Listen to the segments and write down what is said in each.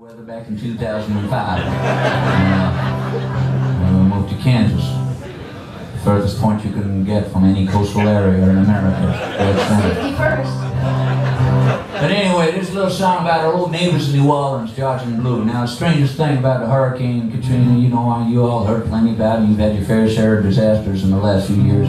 weather back in 2005. We moved to Kansas. The furthest point you can get from any coastal area in America. 51st. But anyway, there's a little song about our old neighbors in New Orleans, George and Blue. Now, the strangest thing about the Hurricane Katrina, you know, you all heard plenty about it. You've had your fair share of disasters in the last few years.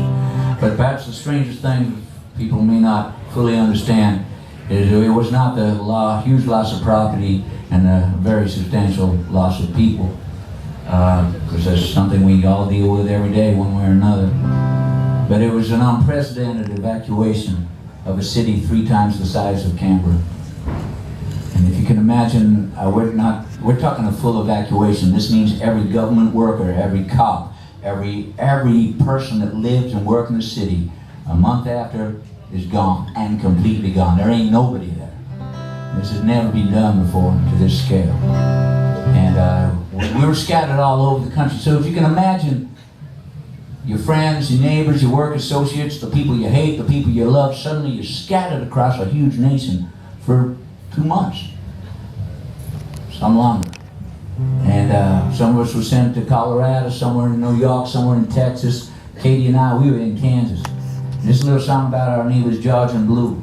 But perhaps the strangest thing people may not fully understand is it was not the huge loss of property and a very substantial loss of people. Because that's something we all deal with every day, one way or another. But it was an unprecedented evacuation of a city 3 times the size of Canberra. And if you can imagine, we're talking a full evacuation. This means every government worker, every cop, every person that lives and works in the city, a month after, is gone, and completely gone. There ain't nobody there. This has never been done before to this scale. And we were scattered all over the country. So if you can imagine your friends, your neighbors, your work associates, the people you hate, the people you love, suddenly you're scattered across a huge nation for 2 months. Some longer. And some of us were sent to Colorado, somewhere in New York, somewhere in Texas. Katie and I, we were in Kansas. This little song about our neighbors, George and Blue.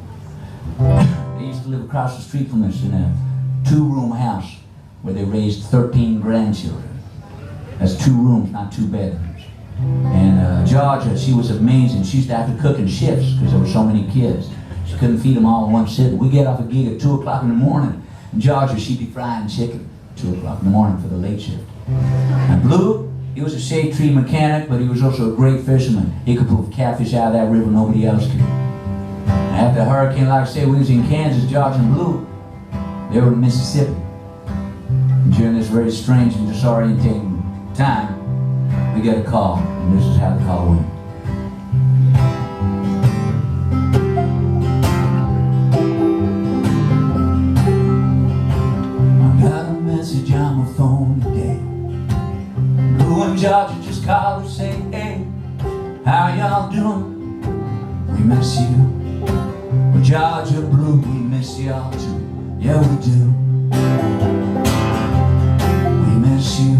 They used to live across the street from us in a 2-room house where they raised 13 grandchildren. That's 2 rooms, not 2 bedrooms. And Georgia, she was amazing. She used to have to cook in shifts because there were so many kids. She couldn't feed them all in one sitting. We get off a gig at 2 o'clock in the morning. In Georgia, she'd be frying chicken at 2 o'clock in the morning for the late shift. And Blue, he was a shade tree mechanic, but he was also a great fisherman. He could pull catfish out of that river nobody else could. And after the hurricane, like I say, we was in Kansas, George and Blue, they were in Mississippi. And during this very strange and disorientating time, we get a call, and this is how the call went. I got a message on my phone today. Blue and Georgia just called to say, hey, how y'all doing? We miss you. Well, Georgia, Blue, we miss y'all too. Yeah, we do. We miss you.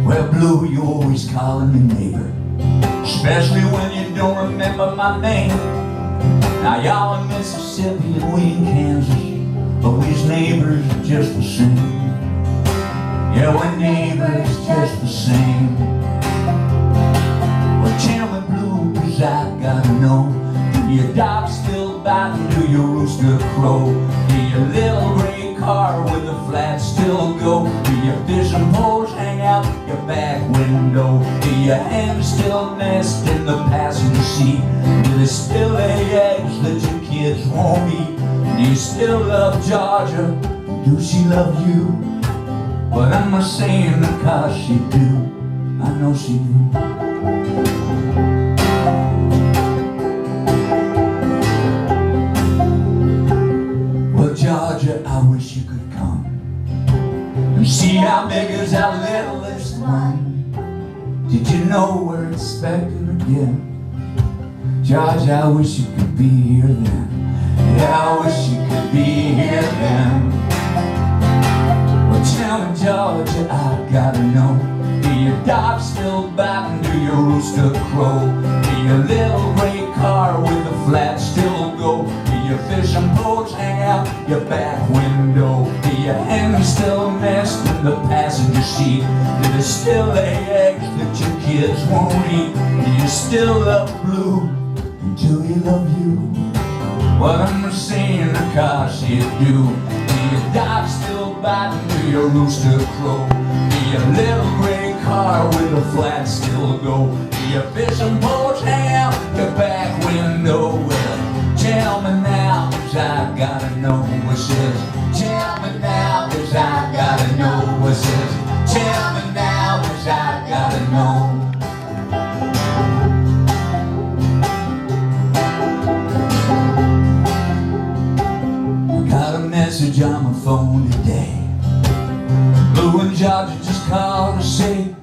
Well, Blue, you always calling me neighbor, especially when you don't remember my name. Now y'all in Mississippi and we in Kansas, but we's neighbors just the same. Yeah, we're neighbors just the same. Well, tell me, Blue, 'cause I gotta know, do your dogs still bite and do your rooster crow? Do your little gray car with the flats still go? Do your fishing poles hang out your back window? Do your hens still nest in the passenger seat? Do they still lay eggs that your kids won't eat? Do you still love Georgia? Do she love you? But I'm not saying because she do. I know she do. Well, Georgia, I wish you could come and see how big is our little this one. Did you know we're expecting again? Georgia, I wish you could be here then. Yeah, I wish you could be here then. Well, tell me, Georgia, I gotta know, do your dogs still bite and do your rooster crow? Do your little gray car with the flats still go? Do your fishing poles hang out your back window? Do your hens still nest in the passenger seat? Do they still lay eggs that your kids won't eat? Do you still love Blue? And do you love you? Well, I'm saying because you do. Do your dogs still bite and do your rooster crow? Do your little gray car with the flats still go? Do your fishing poles hang out your back window? Well, tell me now, 'cause I gotta know what's this. Tell me now, 'cause I gotta know what's this. Tell me now, 'cause I gotta know. Message on my phone today. Blue and Georgia just called to say,